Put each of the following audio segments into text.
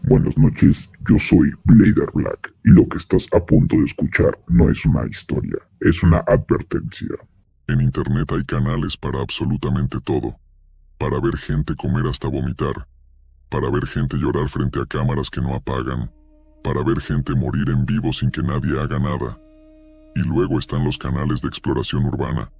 Buenas noches, yo soy Blader Black y lo que estás a punto de escuchar no es una historia, es una advertencia. En internet hay canales para absolutamente todo. Para ver gente comer hasta vomitar. Para ver gente llorar frente a cámaras que no apagan. Para ver gente morir en vivo sin que nadie haga nada. Y luego están los canales de exploración urbana.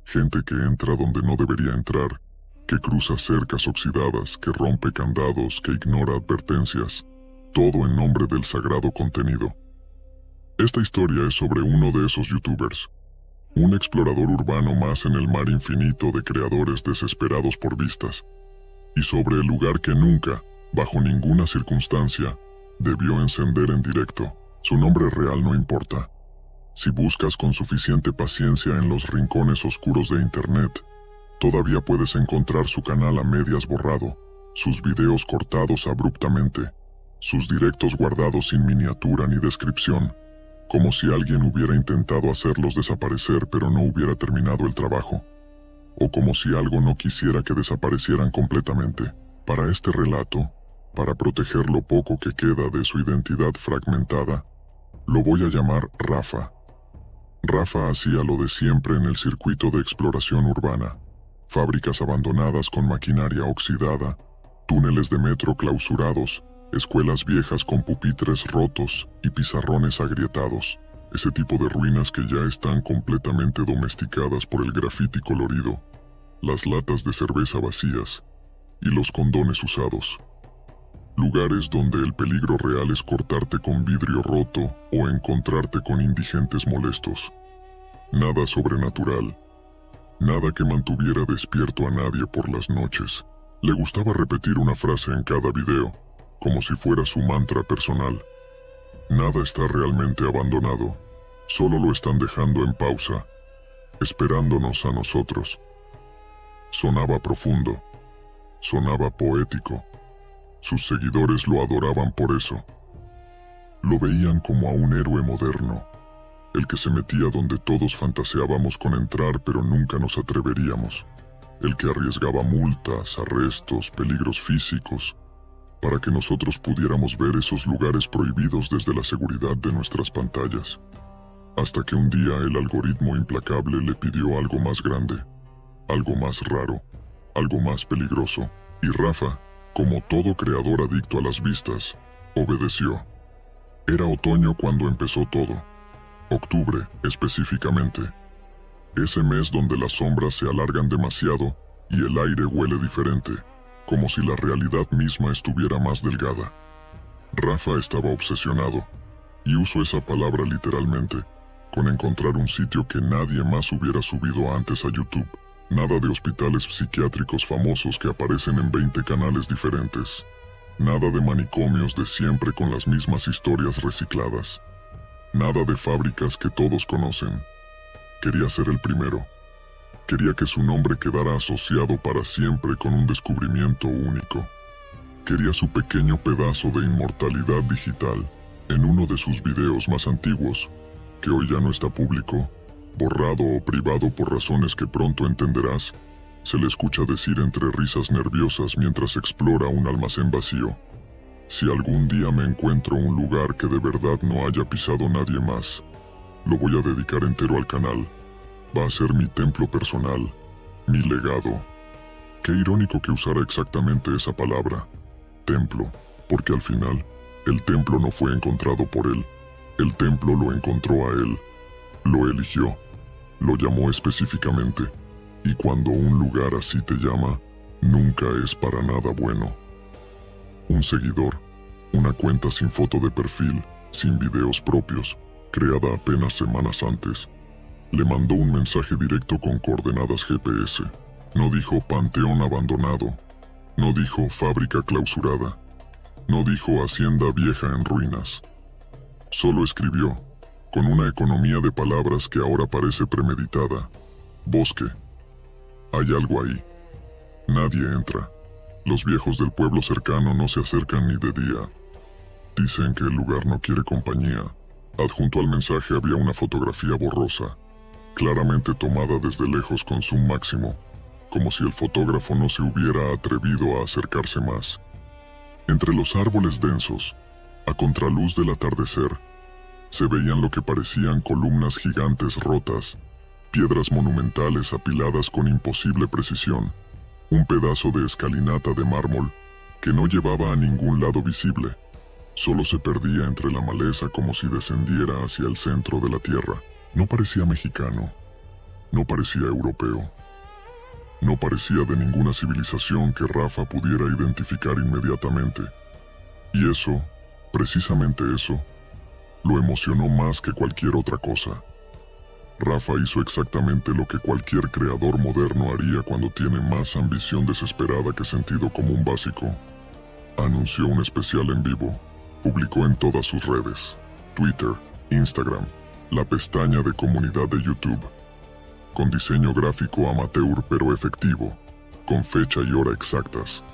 Gente que entra donde no debería entrar, que cruza cercas oxidadas, que rompe candados, que ignora advertencias. Todo en nombre del sagrado contenido. Esta historia es sobre uno de esos youtubers. Un explorador urbano más en el mar infinito de creadores desesperados por vistas. Y sobre el lugar que nunca, bajo ninguna circunstancia, debió encender en directo. Su nombre real no importa. Si buscas con suficiente paciencia en los rincones oscuros de internet, todavía puedes encontrar su canal a medias borrado, sus videos cortados abruptamente, sus directos guardados sin miniatura ni descripción, como si alguien hubiera intentado hacerlos desaparecer pero no hubiera terminado el trabajo, o como si algo no quisiera que desaparecieran completamente. Para este relato, para proteger lo poco que queda de su identidad fragmentada, lo voy a llamar Rafa. Rafa hacía lo de siempre en el circuito de exploración urbana. Fábricas abandonadas con maquinaria oxidada, túneles de metro clausurados, escuelas viejas con pupitres rotos y pizarrones agrietados. Ese tipo de ruinas que ya están completamente domesticadas por el grafiti colorido, las latas de cerveza vacías y los condones usados. Lugares donde el peligro real es cortarte con vidrio roto o encontrarte con indigentes molestos. Nada sobrenatural. Nada que mantuviera despierto a nadie por las noches. Le gustaba repetir una frase en cada video, como si fuera su mantra personal. Nada está realmente abandonado, solo lo están dejando en pausa, esperándonos a nosotros. Sonaba profundo, sonaba poético. Sus seguidores lo adoraban por eso. Lo veían como a un héroe moderno, el que se metía donde todos fantaseábamos con entrar pero nunca nos atreveríamos, el que arriesgaba multas, arrestos, peligros físicos, para que nosotros pudiéramos ver esos lugares prohibidos desde la seguridad de nuestras pantallas. Hasta que un día el algoritmo implacable le pidió algo más grande, algo más raro, algo más peligroso, y Rafa, como todo creador adicto a las vistas, obedeció. Era otoño cuando empezó todo. Octubre, específicamente. Ese mes donde las sombras se alargan demasiado y el aire huele diferente, como si la realidad misma estuviera más delgada. Rafa estaba obsesionado, y uso esa palabra literalmente, con encontrar un sitio que nadie más hubiera subido antes a YouTube. Nada de hospitales psiquiátricos famosos que aparecen en 20 canales diferentes. Nada de manicomios de siempre con las mismas historias recicladas. Nada de fábricas que todos conocen. Quería ser el primero. Quería que su nombre quedara asociado para siempre con un descubrimiento único. Quería su pequeño pedazo de inmortalidad digital en uno de sus videos más antiguos, que hoy ya no está público, borrado o privado por razones que pronto entenderás. Se le escucha decir entre risas nerviosas mientras explora un almacén vacío: si algún día me encuentro un lugar que de verdad no haya pisado nadie más, lo voy a dedicar entero al canal. Va a ser mi templo personal, mi legado. Qué irónico que usara exactamente esa palabra, templo, porque al final, el templo no fue encontrado por él, el templo lo encontró a él, lo eligió, lo llamó específicamente, y cuando un lugar así te llama, nunca es para nada bueno. Un seguidor, una cuenta sin foto de perfil, sin videos propios, creada apenas semanas antes, le mandó un mensaje directo con coordenadas GPS. No dijo panteón abandonado, no dijo fábrica clausurada, no dijo hacienda vieja en ruinas. Solo escribió, con una economía de palabras que ahora parece premeditada: bosque. Hay algo ahí. Nadie entra. Los viejos del pueblo cercano no se acercan ni de día. Dicen que el lugar no quiere compañía. Adjunto al mensaje había una fotografía borrosa, claramente tomada desde lejos con zoom máximo, como si el fotógrafo no se hubiera atrevido a acercarse más. Entre los árboles densos, a contraluz del atardecer, se veían lo que parecían columnas gigantes rotas, piedras monumentales apiladas con imposible precisión, un pedazo de escalinata de mármol que no llevaba a ningún lado visible, solo se perdía entre la maleza como si descendiera hacia el centro de la tierra. No parecía mexicano, no parecía europeo, no parecía de ninguna civilización que Rafa pudiera identificar inmediatamente. Y eso, precisamente eso, lo emocionó más que cualquier otra cosa. Rafa hizo exactamente lo que cualquier creador moderno haría cuando tiene más ambición desesperada que sentido común básico. Anunció un especial en vivo, publicó en todas sus redes, Twitter, Instagram, la pestaña de comunidad de YouTube, con diseño gráfico amateur pero efectivo, con fecha y hora exactas.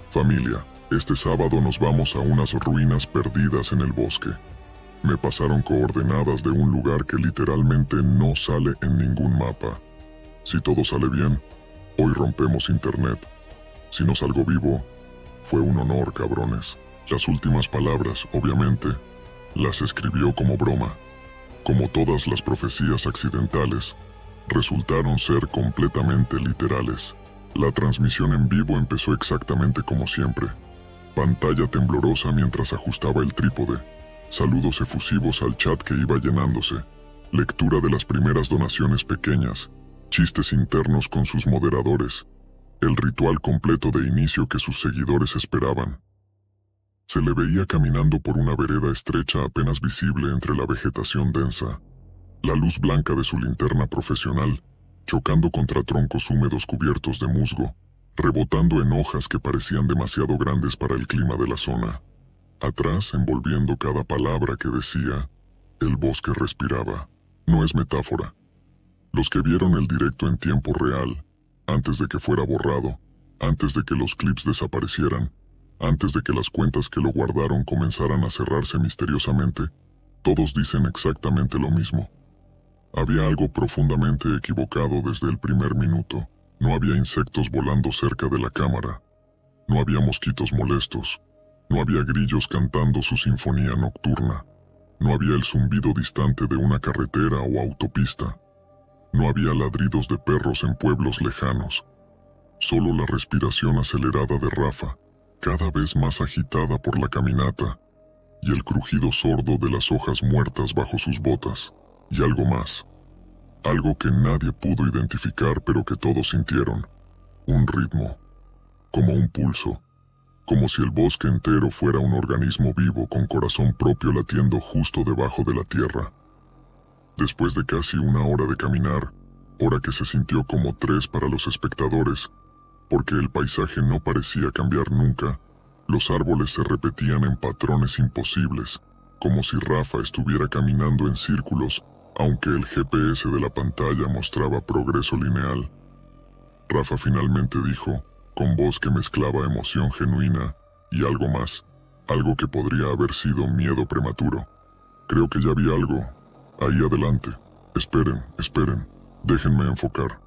Familia, este sábado nos vamos a unas ruinas perdidas en el bosque. Me pasaron coordenadas de un lugar que literalmente no sale en ningún mapa. Si todo sale bien, hoy rompemos internet. Si no salgo vivo, fue un honor, cabrones. Las últimas palabras, obviamente, las escribió como broma. Como todas las profecías accidentales, resultaron ser completamente literales. La transmisión en vivo empezó exactamente como siempre. Pantalla temblorosa mientras ajustaba el trípode. Saludos efusivos al chat que iba llenándose. Lectura de las primeras donaciones pequeñas. Chistes internos con sus moderadores. El ritual completo de inicio que sus seguidores esperaban. Se le veía caminando por una vereda estrecha apenas visible entre la vegetación densa. La luz blanca de su linterna profesional, chocando contra troncos húmedos cubiertos de musgo, rebotando en hojas que parecían demasiado grandes para el clima de la zona. Atrás, envolviendo cada palabra que decía, el bosque respiraba. No es metáfora. Los que vieron el directo en tiempo real, antes de que fuera borrado, antes de que los clips desaparecieran, antes de que las cuentas que lo guardaron comenzaran a cerrarse misteriosamente, todos dicen exactamente lo mismo. Había algo profundamente equivocado desde el primer minuto. No había insectos volando cerca de la cámara. No había mosquitos molestos. No había grillos cantando su sinfonía nocturna. No había el zumbido distante de una carretera o autopista. No había ladridos de perros en pueblos lejanos. Solo la respiración acelerada de Rafa, cada vez más agitada por la caminata, y el crujido sordo de las hojas muertas bajo sus botas, y algo más. Algo que nadie pudo identificar pero que todos sintieron. Un ritmo, como un pulso, como si el bosque entero fuera un organismo vivo con corazón propio latiendo justo debajo de la tierra. Después de casi una hora de caminar, hora que se sintió como 3 para los espectadores, porque el paisaje no parecía cambiar nunca, los árboles se repetían en patrones imposibles, como si Rafa estuviera caminando en círculos, aunque el GPS de la pantalla mostraba progreso lineal. Rafa finalmente dijo, con voz que mezclaba emoción genuina y algo más, algo que podría haber sido miedo prematuro. Creo que ya vi algo. Ahí adelante. Esperen. Déjenme enfocar.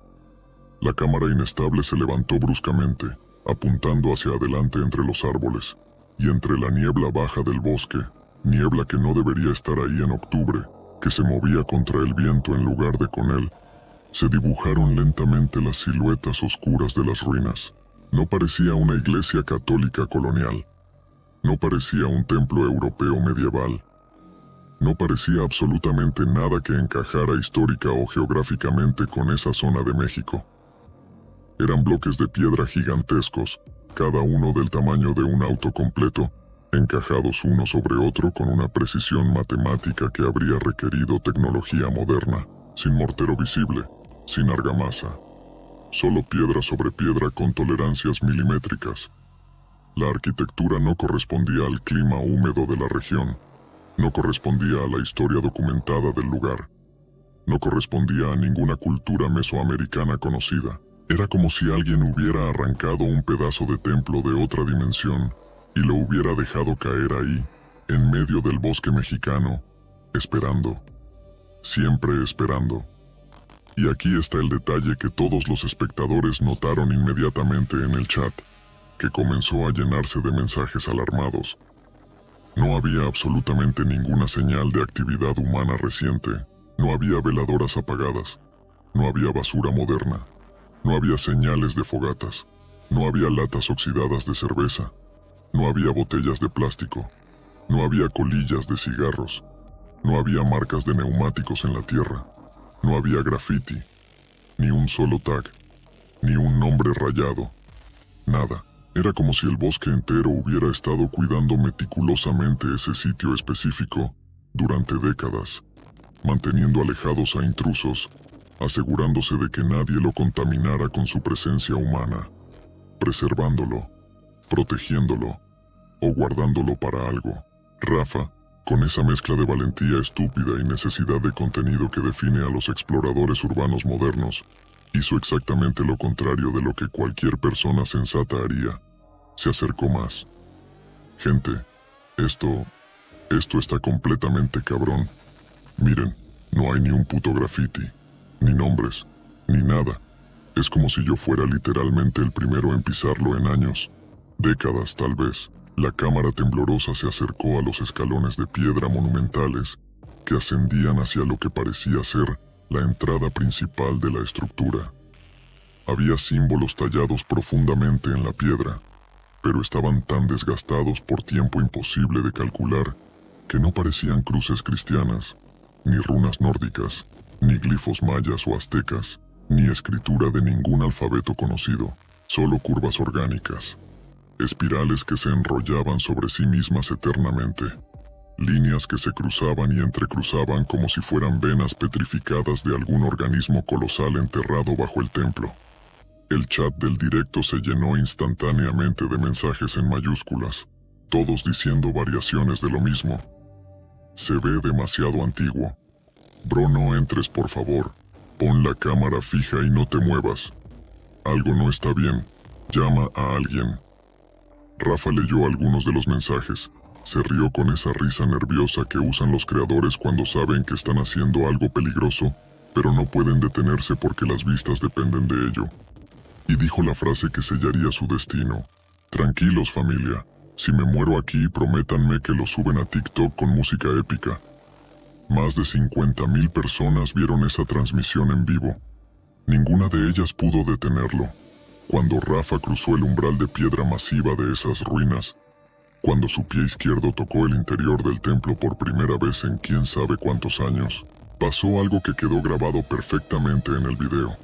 La cámara inestable se levantó bruscamente, apuntando hacia adelante entre los árboles, y entre la niebla baja del bosque, niebla que no debería estar ahí en octubre, que se movía contra el viento en lugar de con él, se dibujaron lentamente las siluetas oscuras de las ruinas. No parecía una iglesia católica colonial. No parecía un templo europeo medieval. No parecía absolutamente nada que encajara histórica o geográficamente con esa zona de México. Eran bloques de piedra gigantescos, cada uno del tamaño de un auto completo, encajados uno sobre otro con una precisión matemática que habría requerido tecnología moderna, sin mortero visible, sin argamasa. Solo piedra sobre piedra con tolerancias milimétricas. La arquitectura no correspondía al clima húmedo de la región, no correspondía a la historia documentada del lugar, no correspondía a ninguna cultura mesoamericana conocida. Era como si alguien hubiera arrancado un pedazo de templo de otra dimensión y lo hubiera dejado caer ahí, en medio del bosque mexicano, esperando, siempre esperando. Y aquí está el detalle que todos los espectadores notaron inmediatamente en el chat. que comenzó a llenarse de mensajes alarmados. No había absolutamente ninguna señal de actividad humana reciente, no había veladoras apagadas, no había basura moderna, no había señales de fogatas, no había latas oxidadas de cerveza, no había botellas de plástico, no había colillas de cigarros, no había marcas de neumáticos en la tierra, no había graffiti, ni un solo tag, ni un nombre rayado, nada. Era como si el bosque entero hubiera estado cuidando meticulosamente ese sitio específico durante décadas, manteniendo alejados a intrusos, asegurándose de que nadie lo contaminara con su presencia humana, preservándolo, protegiéndolo o guardándolo para algo. Rafa, con esa mezcla de valentía estúpida y necesidad de contenido que define a los exploradores urbanos modernos, hizo exactamente lo contrario de lo que cualquier persona sensata haría. Se acercó más. Gente, esto está completamente cabrón. Miren, no hay ni un puto graffiti, ni nombres, ni nada. Es como si yo fuera literalmente el primero en pisarlo en años, décadas tal vez. La cámara temblorosa se acercó a los escalones de piedra monumentales que ascendían hacia lo que parecía ser la entrada principal de la estructura. Había símbolos tallados profundamente en la piedra, pero estaban tan desgastados por tiempo imposible de calcular que no parecían cruces cristianas, ni runas nórdicas, ni glifos mayas o aztecas, ni escritura de ningún alfabeto conocido, solo curvas orgánicas, espirales que se enrollaban sobre sí mismas eternamente, líneas que se cruzaban y entrecruzaban como si fueran venas petrificadas de algún organismo colosal enterrado bajo el templo. El chat del directo se llenó instantáneamente de mensajes en mayúsculas, todos diciendo variaciones de lo mismo. Se ve demasiado antiguo. Bro, no entres por favor. Pon la cámara fija y no te muevas. Algo no está bien. Llama a alguien. Rafa leyó algunos de los mensajes. Se rió con esa risa nerviosa que usan los creadores cuando saben que están haciendo algo peligroso, pero no pueden detenerse porque las vistas dependen de ello. Y dijo la frase que sellaría su destino. Tranquilos, familia. Si me muero aquí, prométanme que lo suben a TikTok con música épica. Más de 50,000 personas vieron esa transmisión en vivo. Ninguna de ellas pudo detenerlo. Cuando Rafa cruzó el umbral de piedra masiva de esas ruinas, cuando su pie izquierdo tocó el interior del templo por primera vez en quién sabe cuántos años, pasó algo que quedó grabado perfectamente en el video.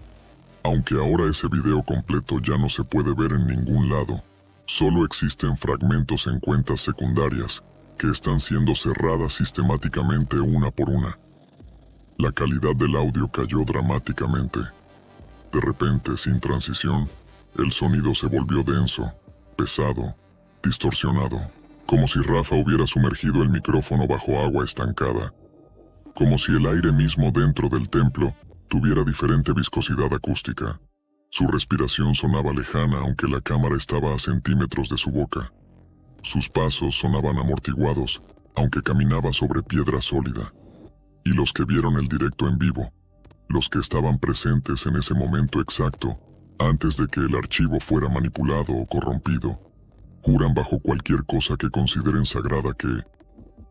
Aunque ahora ese video completo ya no se puede ver en ningún lado, solo existen fragmentos en cuentas secundarias que están siendo cerradas sistemáticamente una por una. La calidad del audio cayó dramáticamente. De repente, sin transición, el sonido se volvió denso, pesado, distorsionado, como si Rafa hubiera sumergido el micrófono bajo agua estancada, como si el aire mismo dentro del templo tuviera diferente viscosidad acústica. Su respiración sonaba lejana aunque la cámara estaba a centímetros de su boca. Sus pasos sonaban amortiguados, aunque caminaba sobre piedra sólida. Y los que vieron el directo en vivo, los que estaban presentes en ese momento exacto, antes de que el archivo fuera manipulado o corrompido, juran bajo cualquier cosa que consideren sagrada que,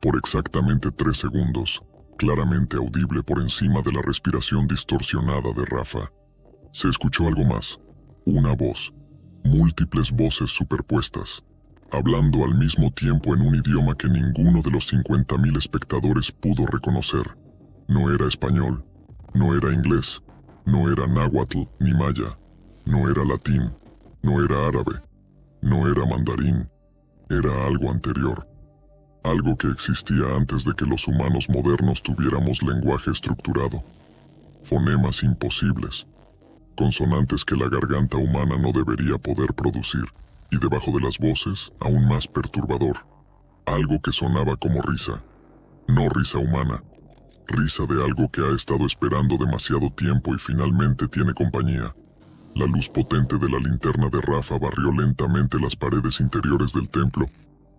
por exactamente 3 segundos, claramente audible por encima de la respiración distorsionada de Rafa, se escuchó algo más, una voz, múltiples voces superpuestas, hablando al mismo tiempo en un idioma que ninguno de los 50,000 espectadores pudo reconocer. No era español, no era inglés, no era náhuatl ni maya, no era latín, no era árabe, no era mandarín, era algo anterior. Algo que existía antes de que los humanos modernos tuviéramos lenguaje estructurado. Fonemas imposibles, consonantes que la garganta humana no debería poder producir, y debajo de las voces, aún más perturbador, algo que sonaba como risa. No risa humana, risa de algo que ha estado esperando demasiado tiempo y finalmente tiene compañía. La luz potente de la linterna de Rafa barrió lentamente las paredes interiores del templo,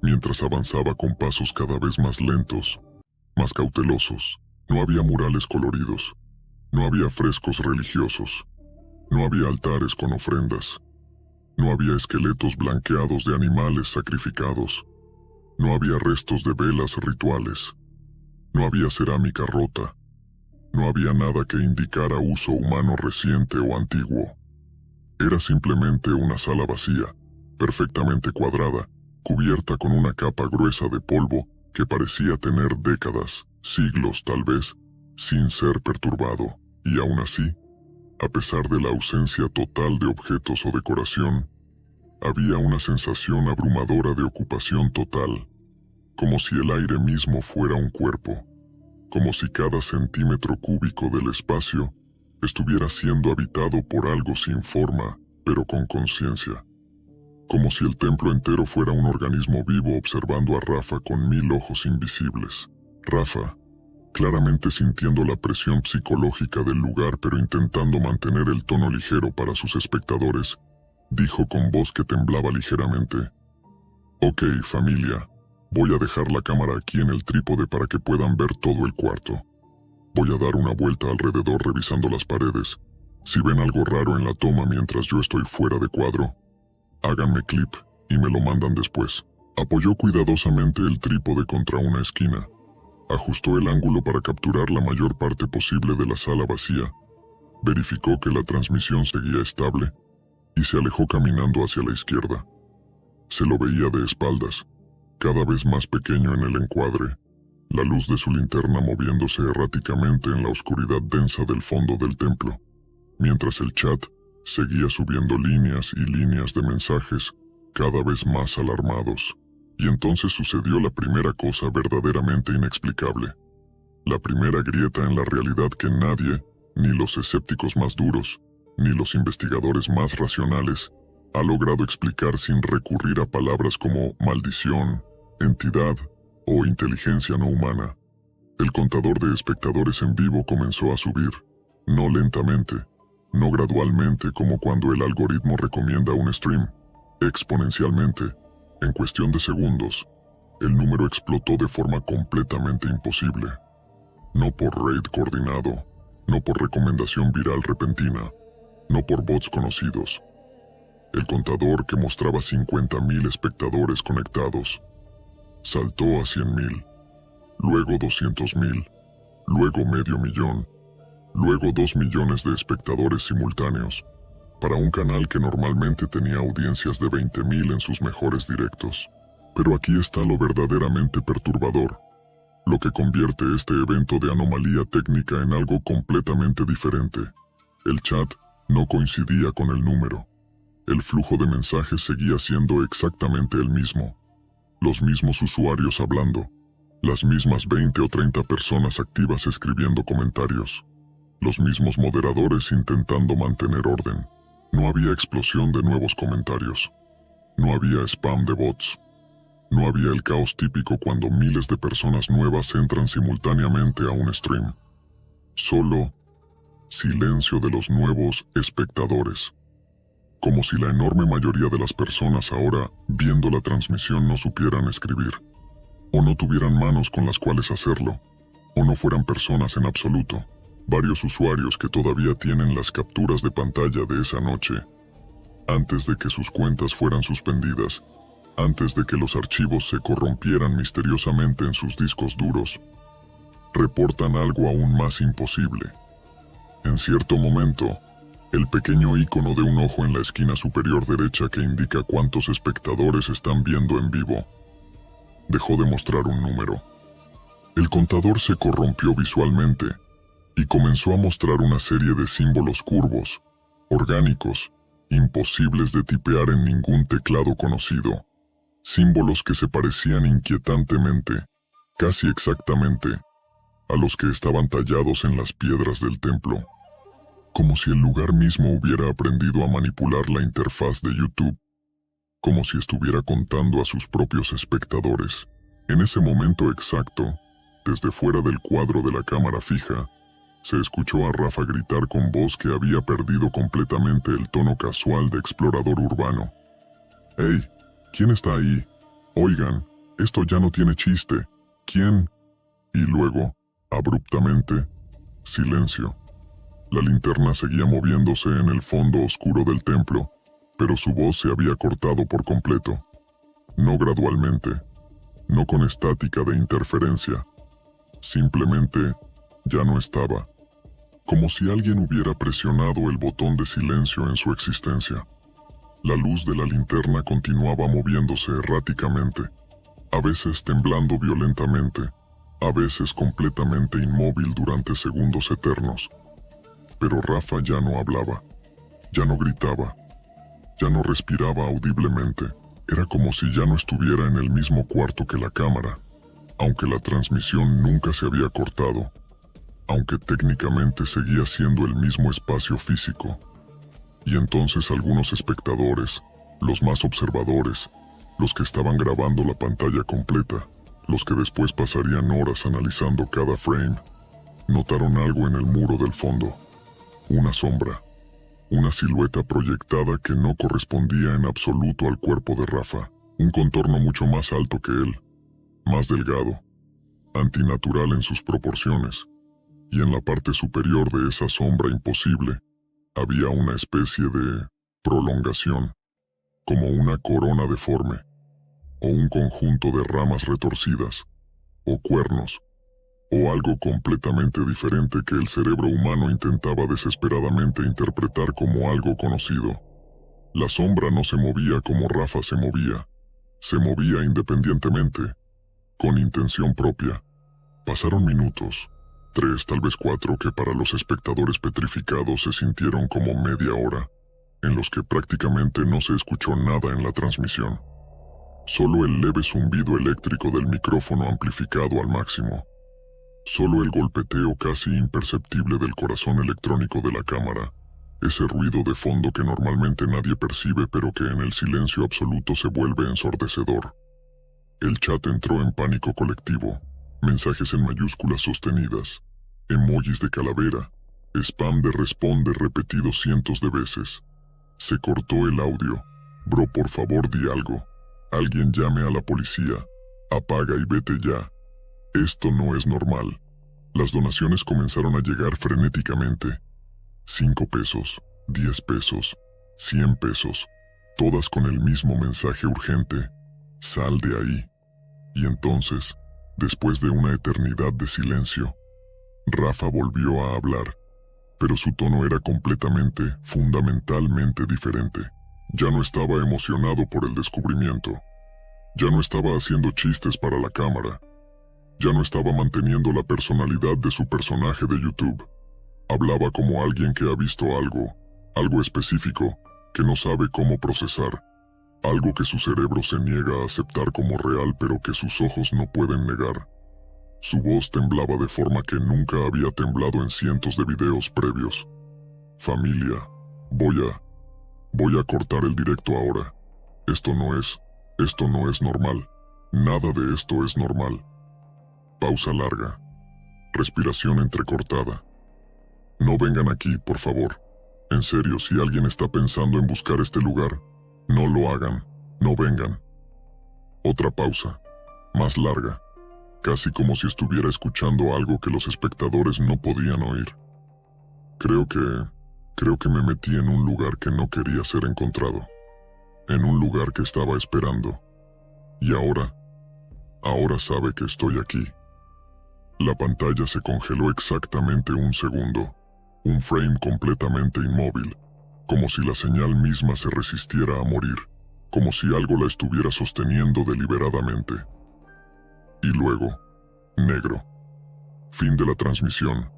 mientras avanzaba con pasos cada vez más lentos, más cautelosos. No había murales coloridos, no había frescos religiosos, no había altares con ofrendas. No había esqueletos blanqueados de animales sacrificados. No había restos de velas rituales. No había cerámica rota. No había nada que indicara uso humano reciente o antiguo. Era simplemente una sala vacía, perfectamente cuadrada, cubierta con una capa gruesa de polvo que parecía tener décadas, siglos tal vez, sin ser perturbado. Y aún así, a pesar de la ausencia total de objetos o decoración, había una sensación abrumadora de ocupación total, como si el aire mismo fuera un cuerpo, como si cada centímetro cúbico del espacio estuviera siendo habitado por algo sin forma, pero con conciencia. Como si el templo entero fuera un organismo vivo observando a Rafa con 1000 ojos invisibles. Rafa, claramente sintiendo la presión psicológica del lugar pero intentando mantener el tono ligero para sus espectadores, dijo con voz que temblaba ligeramente: «Ok, familia, voy a dejar la cámara aquí en el trípode para que puedan ver todo el cuarto. Voy a dar una vuelta alrededor revisando las paredes. Si ven algo raro en la toma mientras yo estoy fuera de cuadro, háganme clip y me lo mandan después». Apoyó cuidadosamente el trípode contra una esquina. Ajustó el ángulo para capturar la mayor parte posible de la sala vacía. Verificó que la transmisión seguía estable y se alejó caminando hacia la izquierda. Se lo veía de espaldas, cada vez más pequeño en el encuadre, la luz de su linterna moviéndose erráticamente en la oscuridad densa del fondo del templo, mientras el chat seguía subiendo líneas y líneas de mensajes cada vez más alarmados. Y entonces sucedió la primera cosa verdaderamente inexplicable. La primera grieta en la realidad que nadie, ni los escépticos más duros, ni los investigadores más racionales, ha logrado explicar sin recurrir a palabras como maldición, entidad o inteligencia no humana. El contador de espectadores en vivo comenzó a subir, no lentamente, no gradualmente como cuando el algoritmo recomienda un stream, exponencialmente. En cuestión de segundos, el número explotó de forma completamente imposible. No por raid coordinado, no por recomendación viral repentina, no por bots conocidos. El contador, que mostraba 50.000 espectadores conectados, saltó a 100.000, luego 200.000, luego 500.000, luego 2 millones de espectadores simultáneos, para un canal que normalmente tenía audiencias de 20.000 en sus mejores directos. Pero aquí está lo verdaderamente perturbador, lo que convierte este evento de anomalía técnica en algo completamente diferente. El chat no coincidía con el número. El flujo de mensajes seguía siendo exactamente el mismo. Los mismos usuarios hablando, las mismas 20 o 30 personas activas escribiendo comentarios, los mismos moderadores intentando mantener orden. No había explosión de nuevos comentarios. No había spam de bots. No había el caos típico cuando miles de personas nuevas entran simultáneamente a un stream. Solo silencio de los nuevos espectadores. Como si la enorme mayoría de las personas ahora, viendo la transmisión, no supieran escribir, o no tuvieran manos con las cuales hacerlo, o no fueran personas en absoluto. Varios usuarios que todavía tienen las capturas de pantalla de esa noche, antes de que sus cuentas fueran suspendidas, antes de que los archivos se corrompieran misteriosamente en sus discos duros, reportan algo aún más imposible. En cierto momento, el pequeño icono de un ojo en la esquina superior derecha que indica cuántos espectadores están viendo en vivo, dejó de mostrar un número. El contador se corrompió visualmente y comenzó a mostrar una serie de símbolos curvos, orgánicos, imposibles de tipear en ningún teclado conocido. Símbolos que se parecían inquietantemente, casi exactamente, a los que estaban tallados en las piedras del templo. Como si el lugar mismo hubiera aprendido a manipular la interfaz de YouTube, como si estuviera contando a sus propios espectadores. En ese momento exacto, desde fuera del cuadro de la cámara fija, se escuchó a Rafa gritar con voz que había perdido completamente el tono casual de explorador urbano: «¡Hey! ¿Quién está ahí? Oigan, esto ya no tiene chiste. ¿Quién?». Y luego, abruptamente, silencio. La linterna seguía moviéndose en el fondo oscuro del templo, pero su voz se había cortado por completo. No gradualmente, no con estática de interferencia. Simplemente ya no estaba. Como si alguien hubiera presionado el botón de silencio en su existencia. La luz de la linterna continuaba moviéndose erráticamente, a veces temblando violentamente, a veces completamente inmóvil durante segundos eternos. Pero Rafa ya no hablaba, ya no gritaba, ya no respiraba audiblemente. Era como si ya no estuviera en el mismo cuarto que la cámara, aunque la transmisión nunca se había cortado, aunque técnicamente seguía siendo el mismo espacio físico. Y entonces algunos espectadores, los más observadores, los que estaban grabando la pantalla completa, los que después pasarían horas analizando cada frame, notaron algo en el muro del fondo. Una sombra, una silueta proyectada que no correspondía en absoluto al cuerpo de Rafa, un contorno mucho más alto que él, más delgado, antinatural en sus proporciones, y en la parte superior de esa sombra imposible, había una especie de prolongación, como una corona deforme, o un conjunto de ramas retorcidas, o cuernos, o algo completamente diferente que el cerebro humano intentaba desesperadamente interpretar como algo conocido. La sombra no se movía como Rafa se movía independientemente, con intención propia. Pasaron minutos, 3, tal vez 4, que para los espectadores petrificados se sintieron como media hora, en los que prácticamente no se escuchó nada en la transmisión. Solo el leve zumbido eléctrico del micrófono amplificado al máximo. Solo el golpeteo casi imperceptible del corazón electrónico de la cámara, ese ruido de fondo que normalmente nadie percibe pero que en el silencio absoluto se vuelve ensordecedor. El chat entró en pánico colectivo, mensajes en mayúsculas sostenidas, emojis de calavera, spam de responde repetido cientos de veces. Se cortó el audio. Bro, por favor di algo. Alguien llame a la policía. Apaga y vete ya. Esto no es normal. Las donaciones comenzaron a llegar frenéticamente. 5 pesos, 10 pesos, 100 pesos, todas con el mismo mensaje urgente. Sal de ahí. Y entonces, después de una eternidad de silencio, Rafa volvió a hablar, pero su tono era completamente, fundamentalmente diferente. Ya no estaba emocionado por el descubrimiento. Ya no estaba haciendo chistes para la cámara. Ya no estaba manteniendo la personalidad de su personaje de YouTube. Hablaba como alguien que ha visto algo específico, que no sabe cómo procesar, algo que su cerebro se niega a aceptar como real pero que sus ojos no pueden negar. Su voz temblaba de forma que nunca había temblado en cientos de videos previos. Familia, voy a cortar el directo ahora. Esto no es normal. Nada de esto es normal. Pausa larga. Respiración entrecortada. No vengan aquí, por favor. En serio, si alguien está pensando en buscar este lugar, no lo hagan, no vengan. Otra pausa, más larga, casi como si estuviera escuchando algo que los espectadores no podían oír. Creo que me metí en un lugar que no quería ser encontrado, en un lugar que estaba esperando. Y ahora sabe que estoy aquí. La pantalla se congeló exactamente un segundo, un frame completamente inmóvil, como si la señal misma se resistiera a morir, como si algo la estuviera sosteniendo deliberadamente. Y luego, negro. Fin de la transmisión.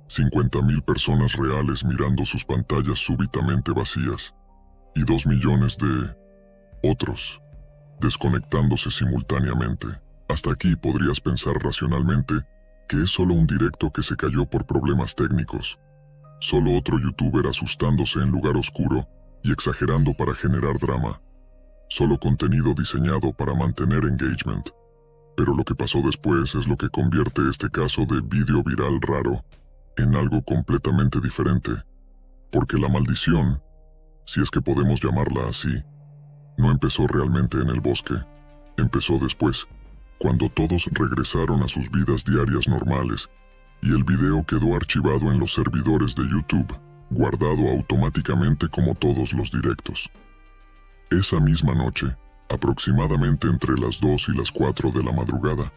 50.000 personas reales mirando sus pantallas súbitamente vacías, y 2 millones de otros, desconectándose simultáneamente. Hasta aquí podrías pensar racionalmente que es solo un directo que se cayó por problemas técnicos. Solo otro youtuber asustándose en lugar oscuro y exagerando para generar drama. Solo contenido diseñado para mantener engagement. Pero lo que pasó después es lo que convierte este caso de vídeo viral raro en algo completamente diferente. Porque la maldición, si es que podemos llamarla así, no empezó realmente en el bosque. Empezó después, cuando todos regresaron a sus vidas diarias normales, y el video quedó archivado en los servidores de YouTube, guardado automáticamente como todos los directos. Esa misma noche, aproximadamente entre las 2 y las 4 de la madrugada,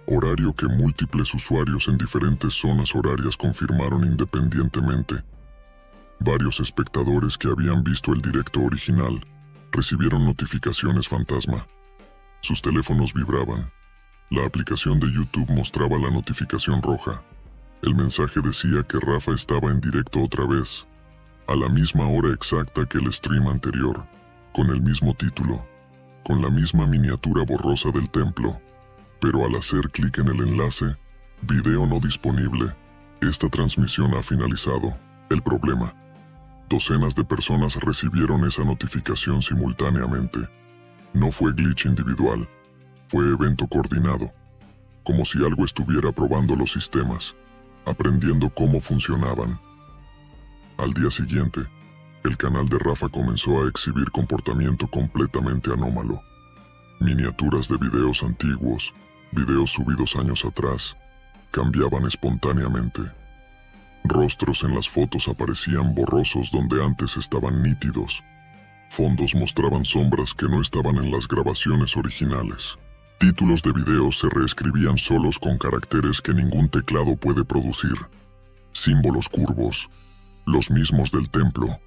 horario que múltiples usuarios en diferentes zonas horarias confirmaron independientemente, varios espectadores que habían visto el directo original recibieron notificaciones fantasma. Sus teléfonos vibraban. La aplicación de YouTube mostraba la notificación roja. El mensaje decía que Rafa estaba en directo otra vez, a la misma hora exacta que el stream anterior, con el mismo título, con la misma miniatura borrosa del templo, pero al hacer clic en el enlace, video no disponible, esta transmisión ha finalizado. El problema: docenas de personas recibieron esa notificación simultáneamente. No fue glitch individual, fue evento coordinado, como si algo estuviera probando los sistemas, aprendiendo cómo funcionaban. Al día siguiente, el canal de Rafa comenzó a exhibir comportamiento completamente anómalo. Miniaturas de videos antiguos, videos subidos años atrás, cambiaban espontáneamente. Rostros en las fotos aparecían borrosos donde antes estaban nítidos. Fondos mostraban sombras que no estaban en las grabaciones originales. Títulos de videos se reescribían solos con caracteres que ningún teclado puede producir. Símbolos curvos, los mismos del templo,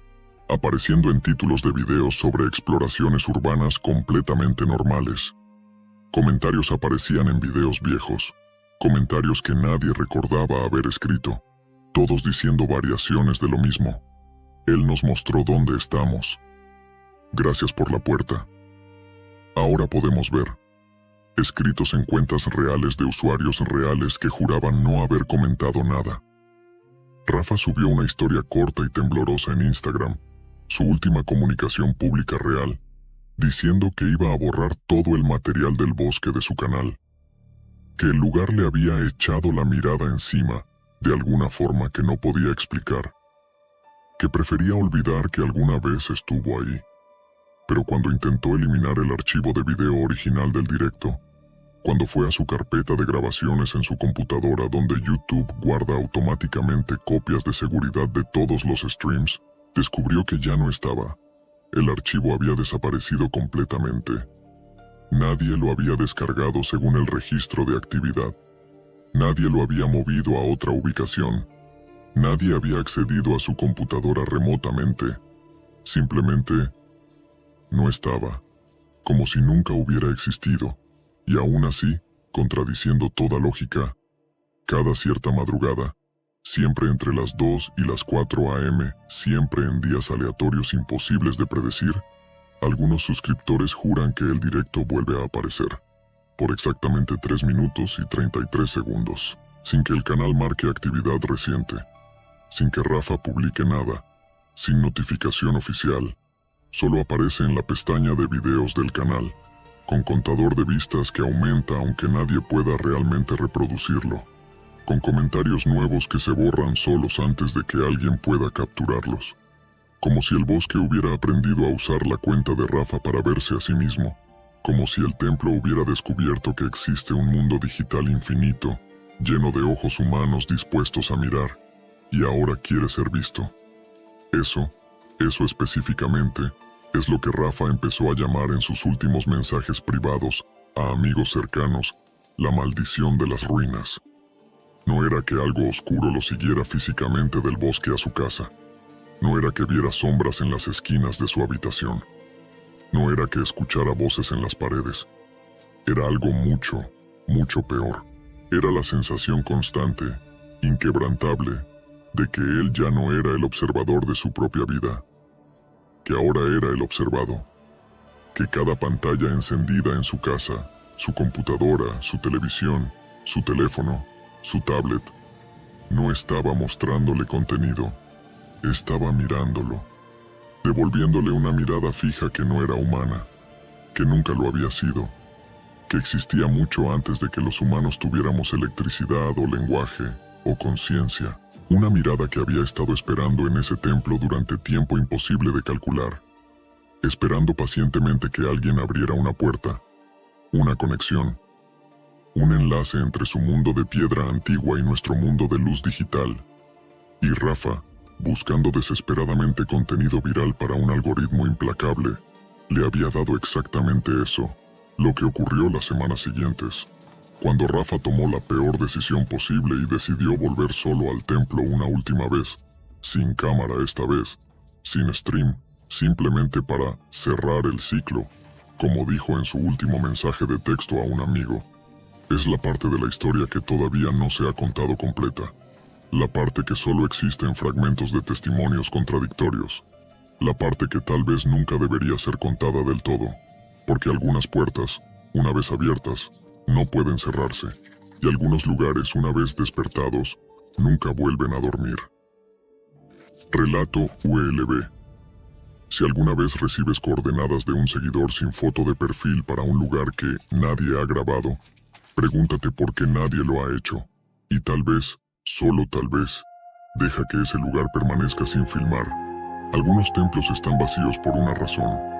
apareciendo en títulos de videos sobre exploraciones urbanas completamente normales. Comentarios aparecían en videos viejos, comentarios que nadie recordaba haber escrito, todos diciendo variaciones de lo mismo. Él nos mostró dónde estamos. Gracias por la puerta. Ahora podemos ver. Escritos en cuentas reales de usuarios reales que juraban no haber comentado nada. Rafa subió una historia corta y temblorosa en Instagram, su última comunicación pública real, diciendo que iba a borrar todo el material del bosque de su canal, que el lugar le había echado la mirada encima de alguna forma que no podía explicar, que prefería olvidar que alguna vez estuvo ahí. Pero cuando intentó eliminar el archivo de video original del directo, cuando fue a su carpeta de grabaciones en su computadora donde YouTube guarda automáticamente copias de seguridad de todos los streams, descubrió que ya no estaba. El archivo había desaparecido completamente. Nadie lo había descargado según el registro de actividad. Nadie lo había movido a otra ubicación. Nadie había accedido a su computadora remotamente. Simplemente no estaba, como si nunca hubiera existido. Y aún así, contradiciendo toda lógica, cada cierta madrugada, siempre entre las 2 y las 4 a.m., siempre en días aleatorios imposibles de predecir, algunos suscriptores juran que el directo vuelve a aparecer, por exactamente 3 minutos y 33 segundos, sin que el canal marque actividad reciente, sin que Rafa publique nada, sin notificación oficial, solo aparece en la pestaña de videos del canal, con contador de vistas que aumenta aunque nadie pueda realmente reproducirlo, con comentarios nuevos que se borran solos antes de que alguien pueda capturarlos, como si el bosque hubiera aprendido a usar la cuenta de Rafa para verse a sí mismo, como si el templo hubiera descubierto que existe un mundo digital infinito, lleno de ojos humanos dispuestos a mirar, y ahora quiere ser visto. Eso específicamente, es lo que Rafa empezó a llamar en sus últimos mensajes privados a amigos cercanos, la maldición de las ruinas. No era que algo oscuro lo siguiera físicamente del bosque a su casa. No era que viera sombras en las esquinas de su habitación. No era que escuchara voces en las paredes. Era algo mucho, mucho peor. Era la sensación constante, inquebrantable, de que él ya no era el observador de su propia vida, que ahora era el observado, que cada pantalla encendida en su casa, su computadora, su televisión, su teléfono, su tablet, no estaba mostrándole contenido, estaba mirándolo, devolviéndole una mirada fija que no era humana, que nunca lo había sido, que existía mucho antes de que los humanos tuviéramos electricidad o lenguaje o conciencia. Una mirada que había estado esperando en ese templo durante tiempo imposible de calcular, esperando pacientemente que alguien abriera una puerta, una conexión, un enlace entre su mundo de piedra antigua y nuestro mundo de luz digital, y Rafa, buscando desesperadamente contenido viral para un algoritmo implacable, le había dado exactamente eso, lo que ocurrió las semanas siguientes, cuando Rafa tomó la peor decisión posible y decidió volver solo al templo una última vez, sin cámara esta vez, sin stream, simplemente para cerrar el ciclo, como dijo en su último mensaje de texto a un amigo. Es la parte de la historia que todavía no se ha contado completa, la parte que solo existe en fragmentos de testimonios contradictorios, la parte que tal vez nunca debería ser contada del todo, porque algunas puertas, una vez abiertas, no pueden cerrarse, y algunos lugares, una vez despertados, nunca vuelven a dormir. Relato ULB. Si alguna vez recibes coordenadas de un seguidor sin foto de perfil para un lugar que nadie ha grabado, pregúntate por qué nadie lo ha hecho, y tal vez, solo tal vez, deja que ese lugar permanezca sin filmar. Algunos templos están vacíos por una razón.